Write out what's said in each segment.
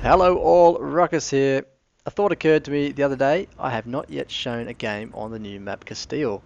Hello all, Ruckus here. A thought occurred to me the other day. I have not yet shown a game on the new map Castile.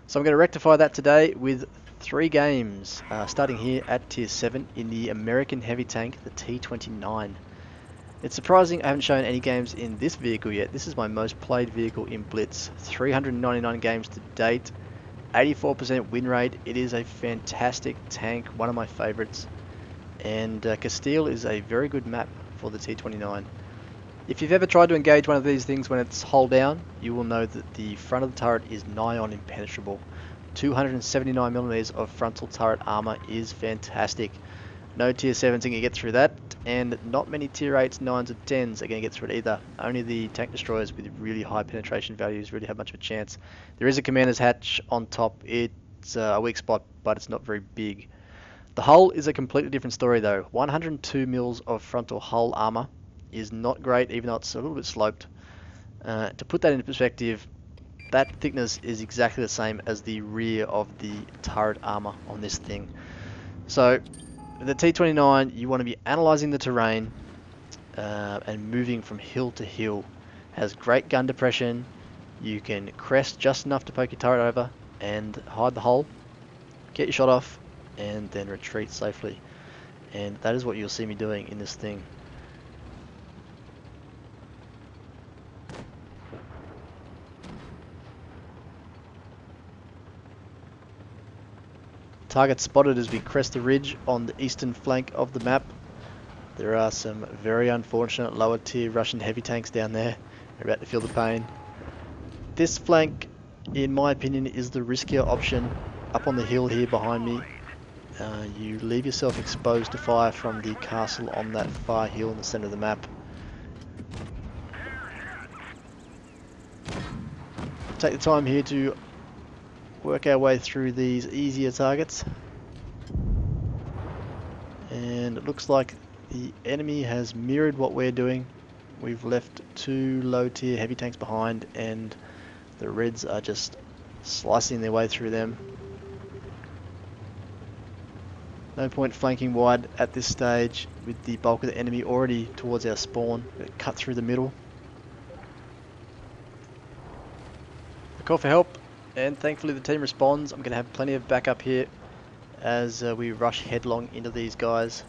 So I'm going to rectify that today with 3 games, starting here at Tier 7 in the American heavy tank, the T29. It's surprising I haven't shown any games in this vehicle yet. This is my most played vehicle in Blitz. 399 games to date, 84% win rate. It is a fantastic tank, one of my favorites. And Castile is a very good map for the T29. If you've ever tried to engage one of these things when it's hull down, you will know that the front of the turret is nigh on impenetrable. 279mm of frontal turret armor is fantastic. No tier 7s are going to get through that, and not many tier 8s, 9s, or 10s are going to get through it either. Only the tank destroyers with really high penetration values really have much of a chance. There is a commander's hatch on top. It's a weak spot, but it's not very big. The hull is a completely different story though. 102 mils of frontal hull armor is not great, even though it's a little bit sloped. To put that into perspective, that thickness is exactly the same as the rear of the turret armor on this thing. So the T29, you want to be analyzing the terrain and moving from hill to hill. Has great gun depression. You can crest just enough to poke your turret over and hide the hull, get your shot off, and then retreat safely. And that is what you'll see me doing in this thing. Target spotted as we crest the ridge on the eastern flank of the map. There are some very unfortunate lower tier Russian heavy tanks down there. They're about to feel the pain. This flank, in my opinion, is the riskier option. Up on the hill here behind me, you leave yourself exposed to fire from the castle on that far hill in the center of the map. Take the time here to work our way through these easier targets. And it looks like the enemy has mirrored what we're doing. We've left 2 low tier heavy tanks behind, and the Reds are just slicing their way through them. No point flanking wide at this stage with the bulk of the enemy already towards our spawn. Cut through the middle. A call for help, and thankfully the team responds. I'm going to have plenty of backup here as we rush headlong into these guys.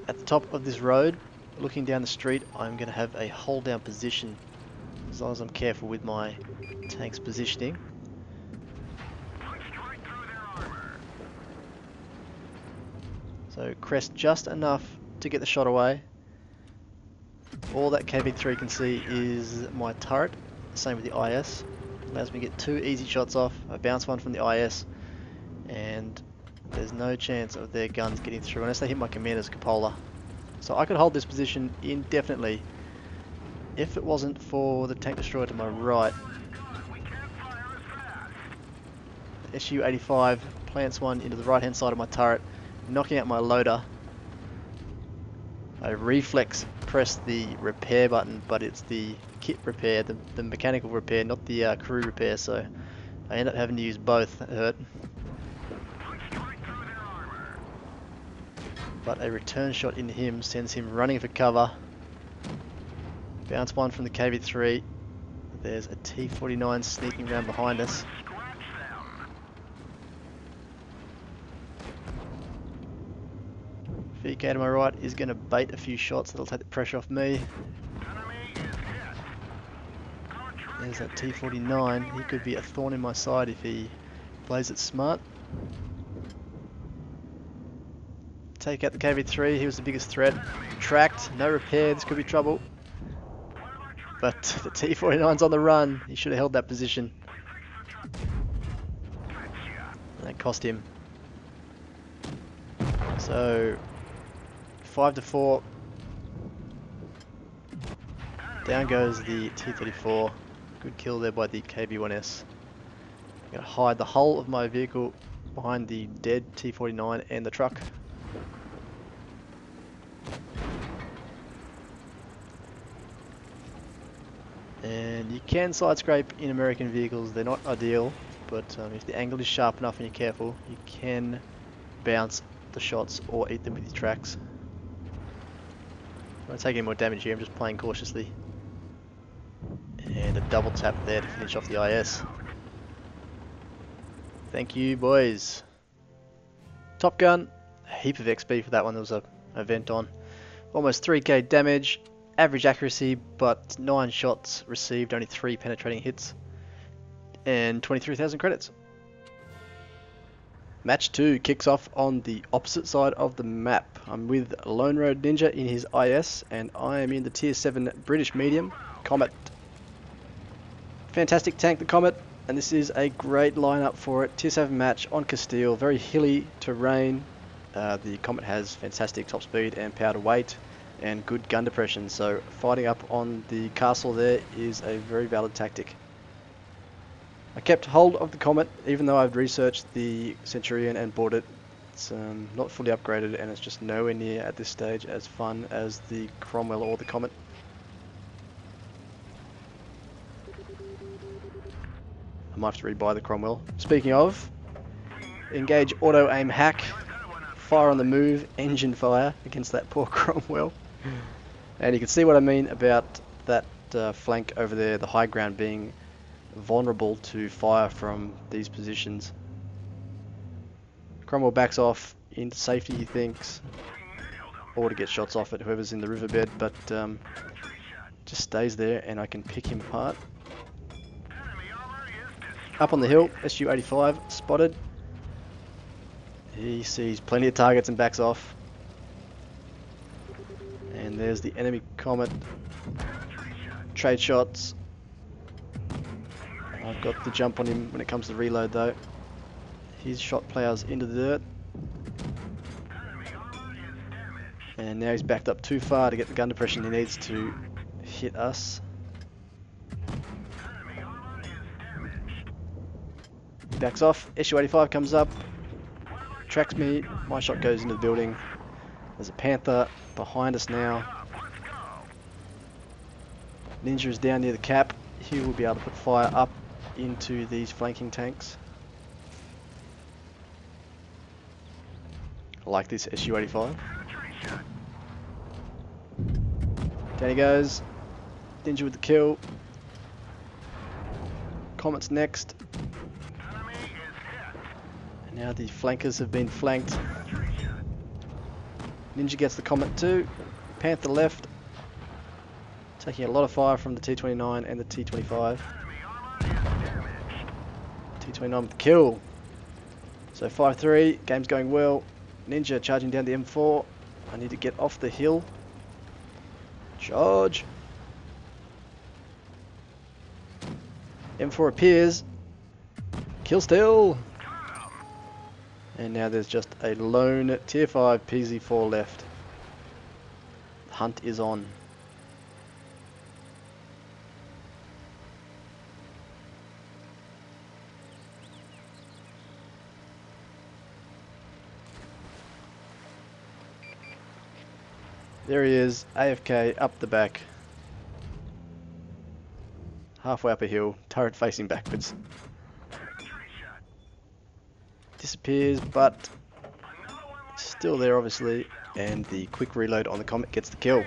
At the top of this road, looking down the street, I'm going to have a hold down position as long as I'm careful with my tank's positioning. So crest just enough to get the shot away. All that KV3 can see is my turret, same with the IS. Allows me to get 2 easy shots off. I bounce one from the IS, and there's no chance of their guns getting through unless they hit my commander's cupola. So I could hold this position indefinitely if it wasn't for the tank destroyer to my right. The SU-85 plants one into the right hand side of my turret, knocking out my loader. I reflex press the repair button, but it's the kit repair, the mechanical repair, not the crew repair, so I end up having to use both. That hurt. But a return shot into him sends him running for cover. Bounce one from the KV3. There's a T49 sneaking around behind us. VK to my right is going to bait a few shots that'll take the pressure off me. There's that T49. He could be a thorn in my side if he plays it smart. Take out the KV3. He was the biggest threat. Tracked. No repair. This could be trouble. But the T49's on the run. He should have held that position. And that cost him. So 5-4. Down goes the T-34. Good kill there by the KB-1S. I'm going to hide the hull of my vehicle behind the dead T-49 and the truck. And you can side scrape in American vehicles. They're not ideal, but if the angle is sharp enough and you're careful, you can bounce the shots or eat them with your tracks. I'm not taking more damage here, I'm just playing cautiously. And a double tap there to finish off the IS. Thank you, boys. Top Gun, a heap of XP for that one. There was a event on. Almost 3k damage, average accuracy, but 9 shots received, only 3 penetrating hits, and 23,000 credits. Match 2 kicks off on the opposite side of the map. I'm with Lone Road Ninja in his IS, and I am in the Tier 7 British Medium, Comet. Fantastic tank, the Comet, and this is a great lineup for it. Tier 7 match on Castile, very hilly terrain. The Comet has fantastic top speed and power to weight and good gun depression, so fighting up on the castle there is a very valid tactic. I kept hold of the Comet even though I've researched the Centurion and bought it. It's not fully upgraded and it's just nowhere near at this stage as fun as the Cromwell or the Comet. I might have to rebuy the Cromwell. Speaking of, engage auto aim hack. Fire on the move, engine fire against that poor Cromwell. And you can see what I mean about that flank over there, the high ground being vulnerable to fire from these positions. Cromwell backs off into safety, he thinks, or to get shots off at whoever's in the riverbed, but just stays there and I can pick him apart. Up on the hill, SU-85 spotted. He sees plenty of targets and backs off. And there's the enemy Comet. Trade shots. I've got the jump on him when it comes to reload though. His shot plows into the dirt. And now he's backed up too far to get the gun depression he needs to hit us. He backs off, SU-85 comes up. Tracks me, my shot goes into the building. There's a Panther behind us now. Ninja is down near the cap. He will be able to put fire up into these flanking tanks. I like this SU-85. Down he goes. Ninja with the kill. Comet's next. Now the flankers have been flanked. Ninja gets the Comet too. Panther left. Taking a lot of fire from the T-29 and the T-25. T-29 with the kill. So 5-3, game's going well. Ninja charging down the M4. I need to get off the hill. Charge. M4 appears. Kill still. And now there's just a lone Tier 5 PZ4 left. The hunt is on. There he is, AFK up the back. Halfway up a hill, turret facing backwards. Disappears, but still there obviously, and the quick reload on the Comet gets the kill.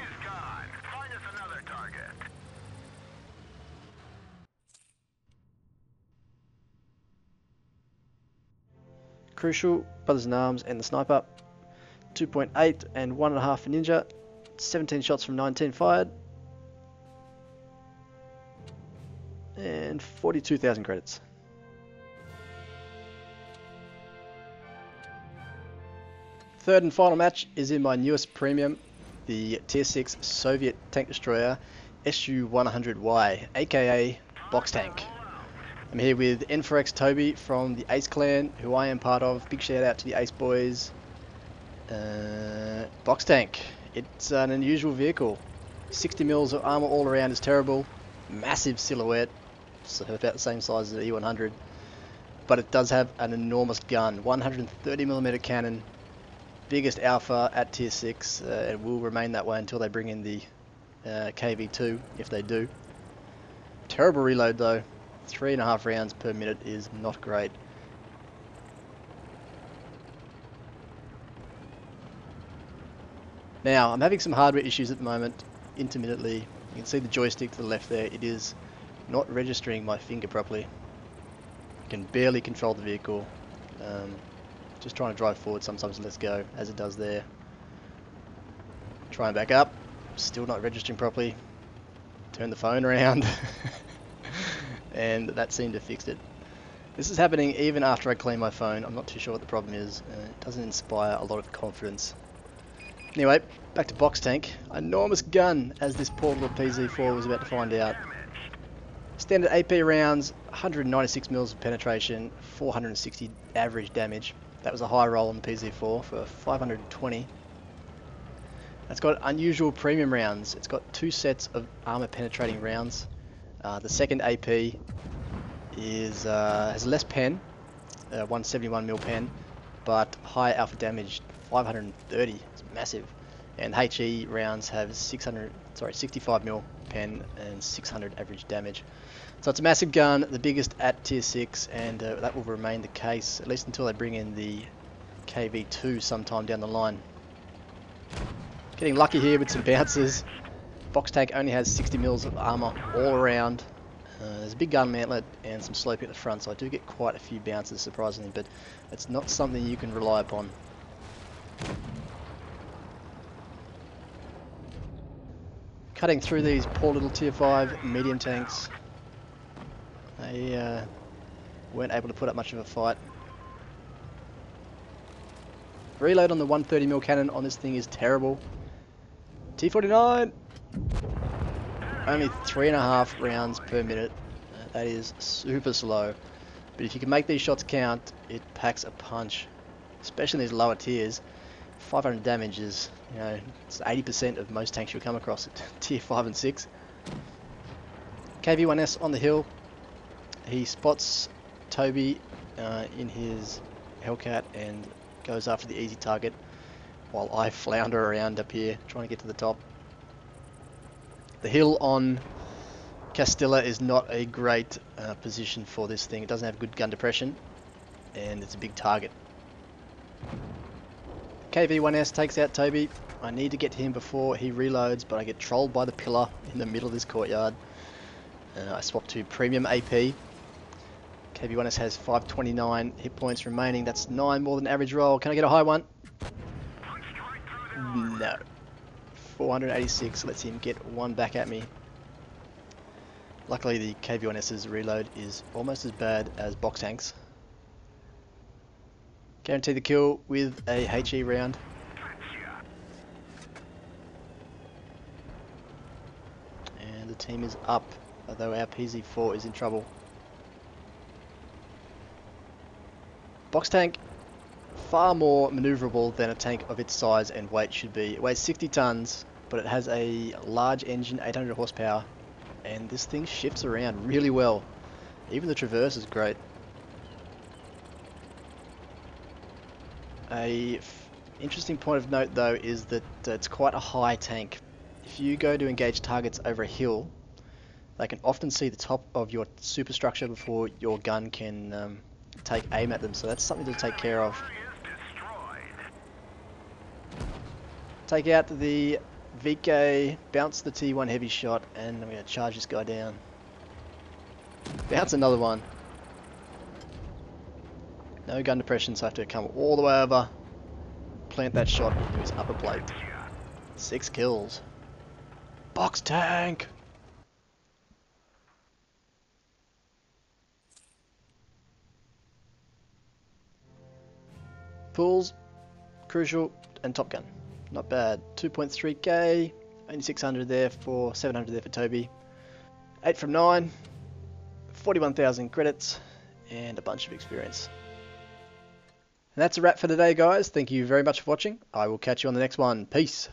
Crucial, Brothers in Arms and the Sniper. 2.8 and 1.5 for Ninja. 17 shots from 19 fired. And 42,000 credits. Third and final match is in my newest premium, the Tier 6 Soviet tank destroyer Su-100Y, aka Box Tank. I'm here with N4X Toby from the Ace Clan, who I am part of. Big shout out to the Ace boys. Box Tank. It's an unusual vehicle. 60 mils of armor all around is terrible. Massive silhouette, so about the same size as the E100. But it does have an enormous gun, 130mm cannon. Biggest alpha at Tier 6. It will remain that way until they bring in the KV2, if they do. Terrible reload though. 3.5 rounds per minute is not great. Now, I'm having some hardware issues at the moment, intermittently. You can see the joystick to the left there. It is not registering my finger properly. I can barely control the vehicle. Just trying to drive forward, sometimes it lets go, as it does there. Try and back up, still not registering properly. Turn the phone around, and that seemed to fix it. This is happening even after I clean my phone. I'm not too sure what the problem is. It doesn't inspire a lot of confidence. Anyway, back to Box Tank. Enormous gun, as this poor little PZ4 was about to find out. Standard AP rounds, 196 mils of penetration, 460 average damage. That was a high roll on the PZ4 for 520. It's got unusual premium rounds. It's got 2 sets of armor penetrating rounds. The second AP is has less pen, 171mm pen, but high alpha damage, 530. It's massive. And HE rounds have 65mm pen and 600 average damage. So it's a massive gun, the biggest at tier 6, and that will remain the case at least until they bring in the KV2 sometime down the line. Getting lucky here with some bounces. Box Tank only has 60 mils of armor all around. There's a big gun mantlet and some slope at the front, so I do get quite a few bounces surprisingly, but it's not something you can rely upon. Cutting through these poor little tier 5 medium tanks. They weren't able to put up much of a fight. Reload on the 130mm cannon on this thing is terrible. T49! Only 3.5 rounds per minute. That is super slow. But if you can make these shots count, it packs a punch. Especially in these lower tiers. 500 damage is, you know, it's 80% of most tanks you'll come across at tier 5 and 6. KV1S on the hill. He spots Toby in his Hellcat and goes after the easy target while I flounder around up here trying to get to the top. The hill on Castilla is not a great position for this thing. It doesn't have good gun depression and it's a big target. KV1S takes out Toby. I need to get to him before he reloads, but I get trolled by the pillar in the middle of this courtyard. I swap to premium AP. KV1S has 529 hit points remaining. That's 9 more than average roll. Can I get a high one? No. 486 lets him get one back at me. Luckily the KV1S's reload is almost as bad as Box Tank's. Guarantee the kill with a HE round. And the team is up, although our PZ4 is in trouble. Box Tank, far more maneuverable than a tank of its size and weight should be. It weighs 60 tons, but it has a large engine, 800 horsepower, and this thing shifts around really well. Even the traverse is great. Interesting point of note though is that it's quite a high tank. If you go to engage targets over a hill, they can often see the top of your superstructure before your gun can take aim at them, so that's something to take care of. Take out the VK, bounce the T1 heavy shot, and I'm going to charge this guy down. Bounce another one. No gun depression, so I have to come all the way over, plant that shot into his upper plate. 6 kills. Box Tank! Pools, Crucial, and Top Gun. Not bad. 2.3k, only 600 there for 700 there for Toby. 8 from 9, 41,000 credits, and a bunch of experience. And that's a wrap for today, guys. Thank you very much for watching. I will catch you on the next one. Peace.